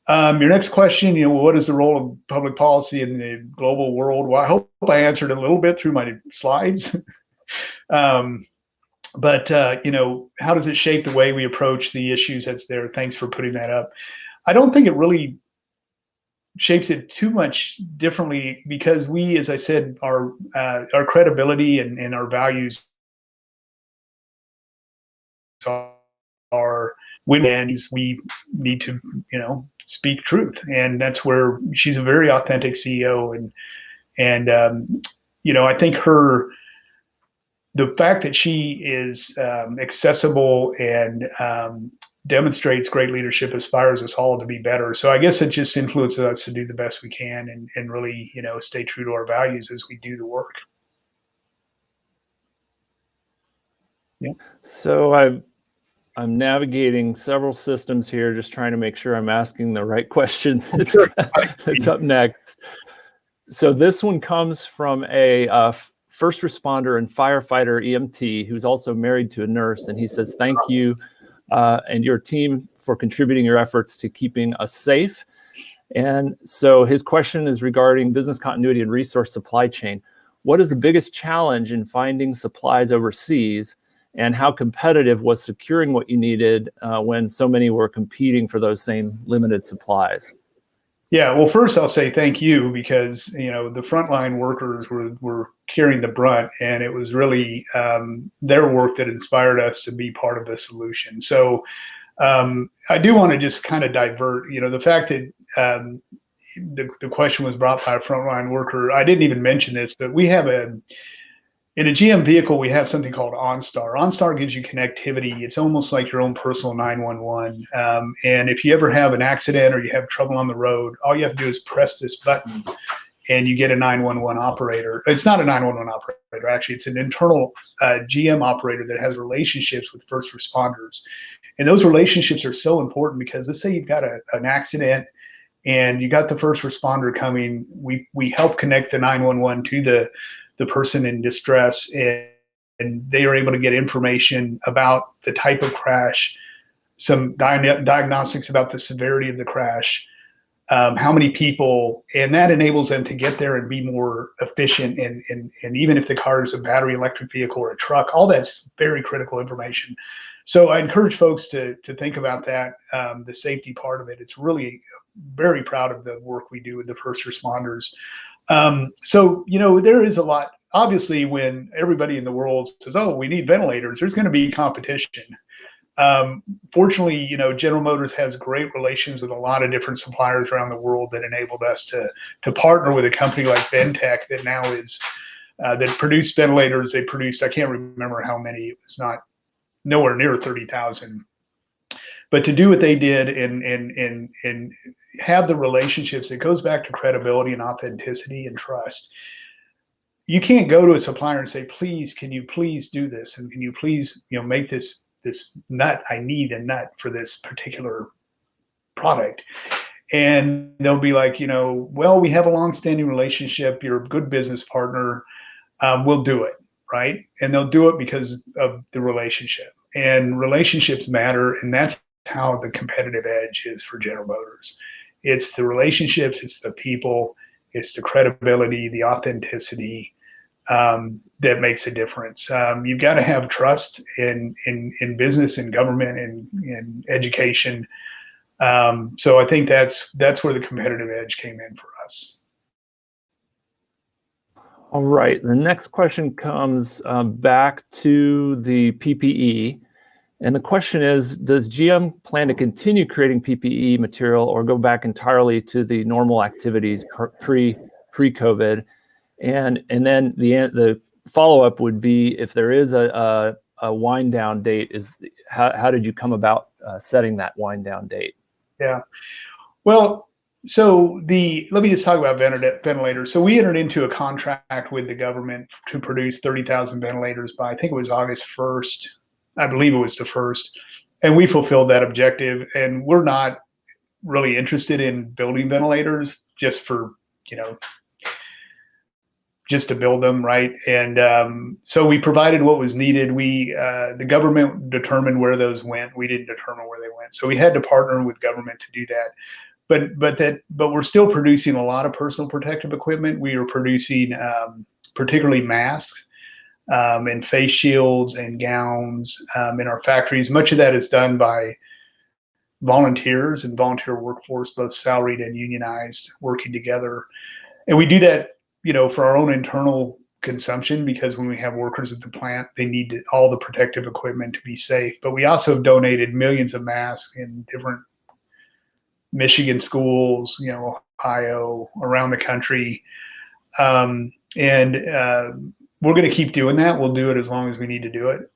Your next question, what is the role of public policy in the global world? Well, I hope I answered a little bit through my slides. But how does it shape the way we approach the issues that's there? Thanks for putting that up. I don't think it really shapes it too much differently, because we, as I said, our credibility and our values are win-wins. We need to, speak truth, and that's where she's a very authentic CEO. And I think the fact that she is accessible and demonstrates great leadership inspires us all to be better. So I guess it just influences us to do the best we can and really, stay true to our values as we do the work. Yeah. So I'm navigating several systems here, just trying to make sure I'm asking the right question. It's up next. So this one comes from a first responder and firefighter EMT who's also married to a nurse, and he says, "Thank you and your team for contributing your efforts to keeping us safe." And so his question is regarding business continuity and resource supply chain. What is the biggest challenge in finding supplies overseas? And how competitive was securing what you needed when so many were competing for those same limited supplies? Yeah, well, first I'll say thank you, because the frontline workers were carrying the brunt, and it was really their work that inspired us to be part of the solution. So I do want to just kind of divert. The fact that the question was brought by a frontline worker. I didn't even mention this, but we have In a GM vehicle, we have something called OnStar. OnStar gives you connectivity. It's almost like your own personal 911. And if you ever have an accident or you have trouble on the road, all you have to do is press this button and you get a 911 operator. It's not a 911 operator, actually. It's an internal GM operator that has relationships with first responders. And those relationships are so important because let's say you've got an accident and you got the first responder coming. We help connect the 911 to the person in distress, and they are able to get information about the type of crash, some diagnostics about the severity of the crash, how many people, and that enables them to get there and be more efficient. And even if the car is a battery electric vehicle or a truck, all that's very critical information. So I encourage folks to think about that, the safety part of it. It's really very proud of the work we do with the first responders. So, there is a lot. Obviously, when everybody in the world says, oh, we need ventilators, there's going to be competition. Fortunately, General Motors has great relations with a lot of different suppliers around the world that enabled us to partner with a company like Ventec that now is, that produced ventilators. They produced, I can't remember how many, it was nowhere near 30,000. But to do what they did and have the relationships, it goes back to credibility and authenticity and trust. You can't go to a supplier and say, please, can you please do this? And can you please, make this nut? I need a nut for this particular product. And they'll be like, well, we have a long-standing relationship. You're a good business partner. We'll do it, right? And they'll do it because of the relationship. And relationships matter, and that's how the competitive edge is for General Motors. It's the relationships, it's the people, it's the credibility, the authenticity that makes a difference. You've got to have trust in business and government and in education. So I think that's where the competitive edge came in for us. All right, the next question comes back to the PPE. And the question is, does GM plan to continue creating PPE material or go back entirely to the normal activities pre-COVID? And then the follow-up would be, if there is a wind down date, how did you come about setting that wind down date? Yeah, well, so let me just talk about ventilators. So we entered into a contract with the government to produce 30,000 ventilators by, I think it was August 1st. I believe it was the 1st. And we fulfilled that objective. And we're not really interested in building ventilators just for, just to build them, right? And so we provided what was needed. The government determined where those went. We didn't determine where they went. So we had to partner with government to do that. But we're still producing a lot of personal protective equipment. We are producing particularly masks and face shields and gowns in our factories. Much of that is done by volunteers and volunteer workforce, both salaried and unionized, working together. And we do that, for our own internal consumption, because when we have workers at the plant, they need all the protective equipment to be safe. But we also have donated millions of masks in different Michigan schools, Ohio, around the country. We're going to keep doing that. We'll do it as long as we need to do it.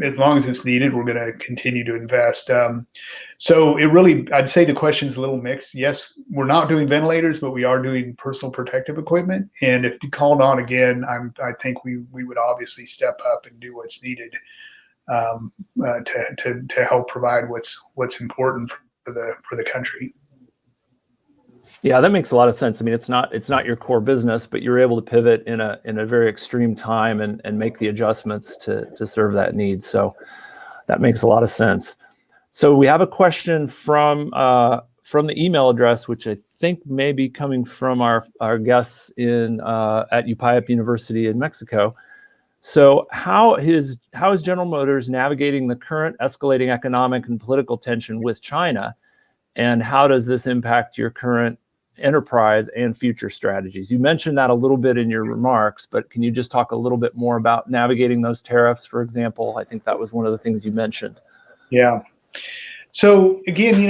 As long as it's needed, we're going to continue to invest. So I'd say the question's a little mixed. Yes, we're not doing ventilators, but we are doing personal protective equipment. And if called on again, I think we would obviously step up and do what's needed to help provide what's important for the country. Yeah, that makes a lot of sense. I mean, it's not your core business, but you're able to pivot in a very extreme time and make the adjustments to serve that need. So that makes a lot of sense. So we have a question from the email address, which I think may be coming from our guests at UPIAP University in Mexico. So how is General Motors navigating the current escalating economic and political tension with China? And how does this impact your current enterprise and future strategies? You mentioned that a little bit in your remarks, but can you just talk a little bit more about navigating those tariffs, for example? I think that was one of the things you mentioned. Yeah. So again,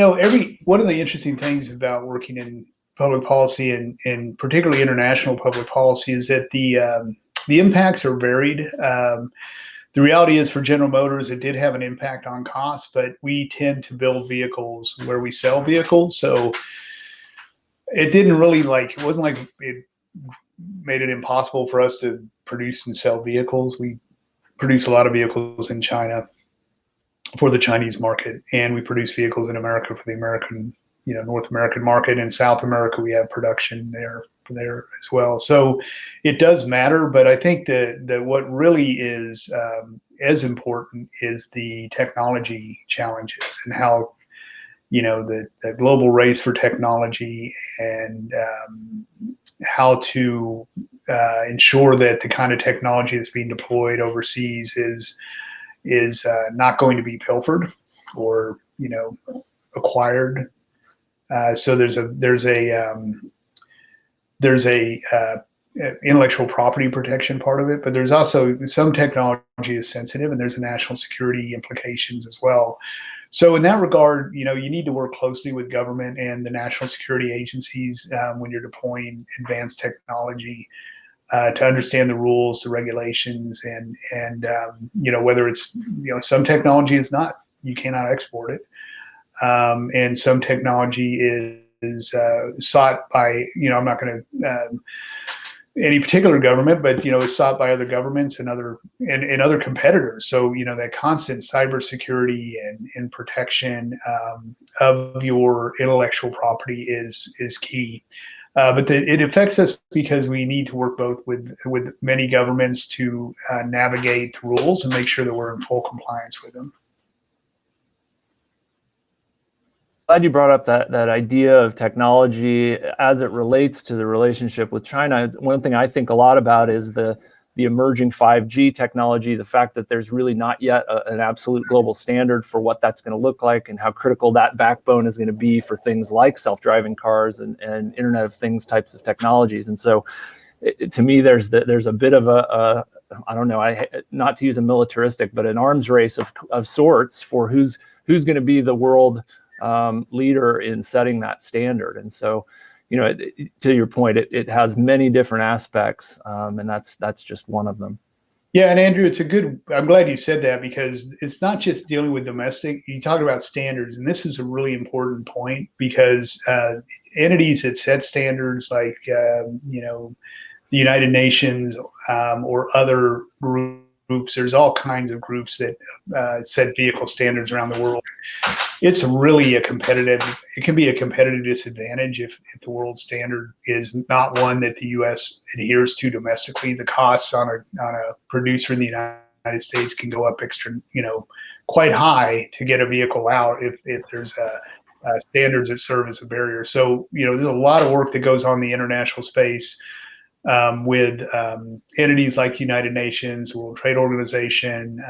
one of the interesting things about working in public policy and particularly international public policy is that the The impacts are varied. The reality is for General Motors, it did have an impact on cost, but we tend to build vehicles where we sell vehicles. So it didn't really it wasn't like it made it impossible for us to produce and sell vehicles. We produce a lot of vehicles in China for the Chinese market, and we produce vehicles in America for the American, North American market. In South America, we have production there as well. So it does matter, but I think that what really is as important is the technology challenges and how, the global race for technology and how to ensure that the kind of technology that's being deployed overseas is not going to be pilfered or acquired. So there's a intellectual property protection part of it, but there's also some technology is sensitive, and there's a national security implications as well. So in that regard, you need to work closely with government and the national security agencies when you're deploying advanced technology to understand the rules, the regulations, and whether it's some technology is not, you cannot export it, and some technology is sought by I'm not going to any particular government, but is sought by other governments and other competitors. So that constant cybersecurity and protection of your intellectual property is key. But it affects us because we need to work both with many governments to navigate the rules and make sure that we're in full compliance with them. Glad you brought up that idea of technology as it relates to the relationship with China. One thing I think a lot about is the emerging 5G technology, the fact that there's really not yet an absolute global standard for what that's going to look like and how critical that backbone is going to be for things like self-driving cars and Internet of Things types of technologies. And so to me, there's a bit of a I don't know, not to use a militaristic, but an arms race of sorts for who's going to be the world leader in setting that standard. And so, to your point, it has many different aspects, and that's just one of them. Yeah, and Andrew, I'm glad you said that, because it's not just dealing with domestic. You talk about standards, and this is a really important point, because entities that set standards like, the United Nations or other groups, there's all kinds of groups that set vehicle standards around the world. It's really it can be a competitive disadvantage if the world standard is not one that the U.S. adheres to domestically. The costs on a producer in the United States can go up quite high to get a vehicle out if there's standards that serve as a barrier. So, there's a lot of work that goes on in the international space with entities like the United Nations, World Trade Organization,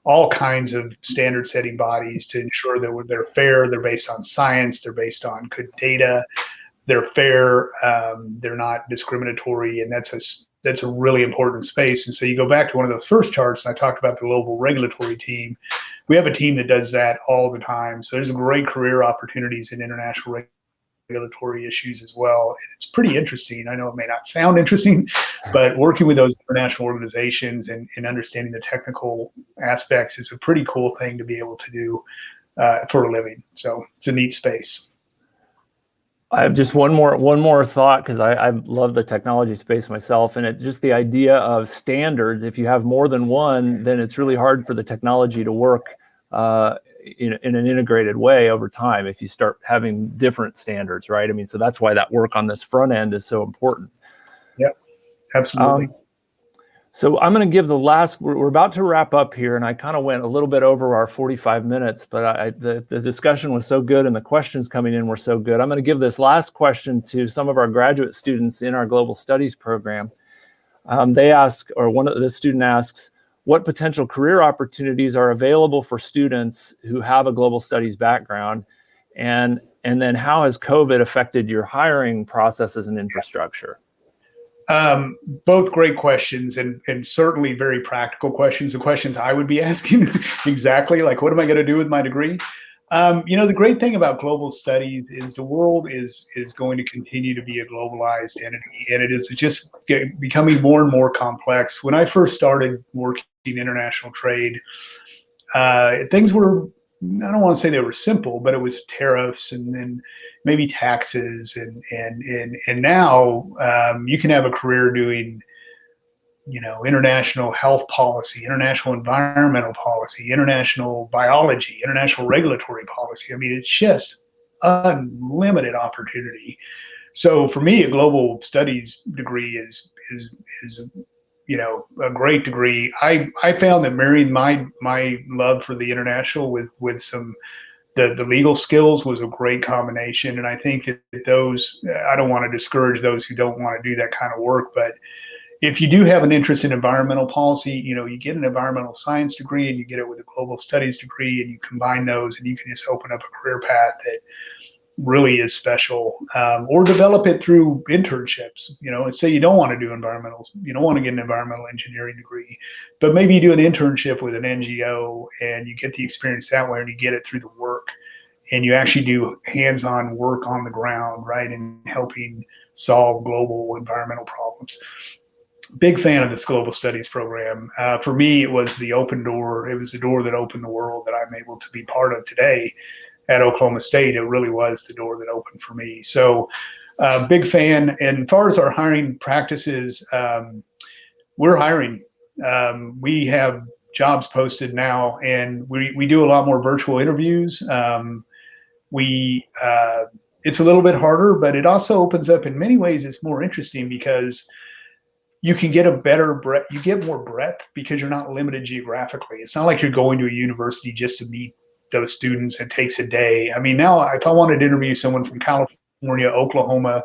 all kinds of standard setting bodies to ensure that they're fair, they're based on science, they're based on good data, they're fair, they're not discriminatory, and that's a really important space. And so you go back to one of those first charts, and I talked about the global regulatory team. We have a team that does that all the time. So there's great career opportunities in international regulatory issues as well. And it's pretty interesting. I know it may not sound interesting, but working with those international organizations and understanding the technical aspects is a pretty cool thing to be able to do for a living. So it's a neat space. I have just one more thought, because I love the technology space myself, and it's just the idea of standards. If you have more than one, then it's really hard for the technology to work in an integrated way over time if you start having different standards, right? I mean, so that's why that work on this front end is so important. Yep, absolutely. So I'm going to give we're about to wrap up here, and I kind of went a little bit over our 45 minutes, but the discussion was so good and the questions coming in were so good. I'm going to give this last question to some of our graduate students in our Global Studies program. They ask, or the student asks, what potential career opportunities are available for students who have a global studies background? And then how has COVID affected your hiring processes and infrastructure? Both great questions, and certainly very practical questions, the questions I would be asking exactly, like, what am I going to do with my degree? The great thing about global studies is the world is going to continue to be a globalized entity, and it is just becoming more and more complex. When I first started working international trade, things were, I don't want to say they were simple, but it was tariffs and then maybe taxes, and now you can have a career doing international health policy, international environmental policy, international biology, international regulatory policy. I mean, it's just unlimited opportunity. So for me, a global studies degree is a great degree. I found that marrying my love for the international with some the legal skills was a great combination. And I think that those, I don't want to discourage those who don't want to do that kind of work, but if you do have an interest in environmental policy, you get an environmental science degree and you get it with a global studies degree, and you combine those and you can just open up a career path that really is special, or develop it through internships. Let's say you don't want to do environmentals, you don't want to get an environmental engineering degree, but maybe you do an internship with an NGO and you get the experience that way, and you get it through the work, and you actually do hands-on work on the ground, right, and helping solve global environmental problems. Big fan of this global studies program. For me, it was the open door. It was the door that opened the world that I'm able to be part of today at Oklahoma State. It really was the door that opened for me. So big fan. And as far as our hiring practices, we're hiring. We have jobs posted now, and we do a lot more virtual interviews. It's a little bit harder, but it also opens up, in many ways, it's more interesting because you can get a better breadth, you get more breadth because you're not limited geographically. It's not like you're going to a university just to meet those students. It takes a day. I mean, now if I wanted to interview someone from California, Oklahoma,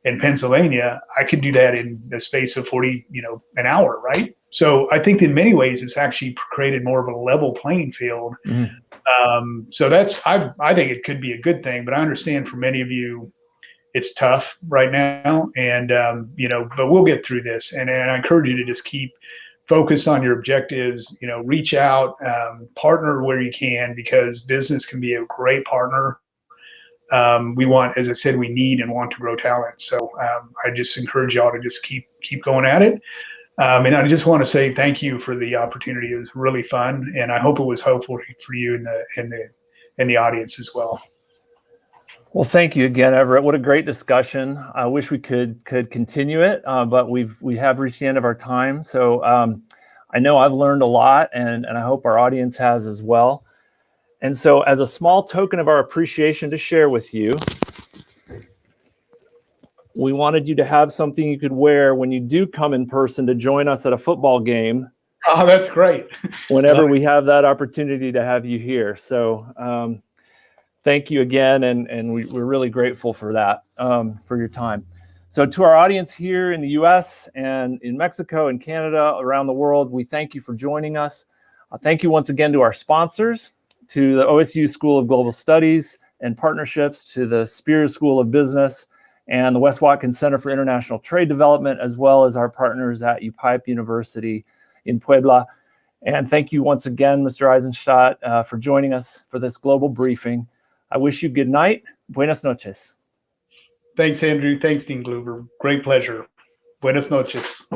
and Pennsylvania, I could do that in the space of an hour, right? So I think in many ways it's actually created more of a level playing field. Mm-hmm. So I think it could be a good thing, but I understand for many of you, it's tough right now, and but we'll get through this. And I encourage you to just keep focused on your objectives. Reach out, partner where you can, because business can be a great partner. We want, as I said, we need and want to grow talent. So I just encourage y'all to just keep going at it. And I just want to say thank you for the opportunity. It was really fun, and I hope it was helpful for you in the audience as well. Well, thank you again, Everett. What a great discussion. I wish we could continue it, but we have reached the end of our time. So I know I've learned a lot, and I hope our audience has as well. And so as a small token of our appreciation to share with you, we wanted you to have something you could wear when you do come in person to join us at a football game. Oh, that's great. Whenever we have that opportunity to have you here. So thank you again, and we're really grateful for that, for your time. So to our audience here in the US and in Mexico and Canada, around the world, we thank you for joining us. Thank you once again to our sponsors, to the OSU School of Global Studies and Partnerships, to the Spears School of Business, and the Wes Watkins Center for International Trade Development, as well as our partners at UPipe University in Puebla. And thank you once again, Mr. Eissenstat, for joining us for this global briefing. I wish you good night. Buenas noches. Thanks, Andrew. Thanks, Dean Glover. Great pleasure. Buenas noches.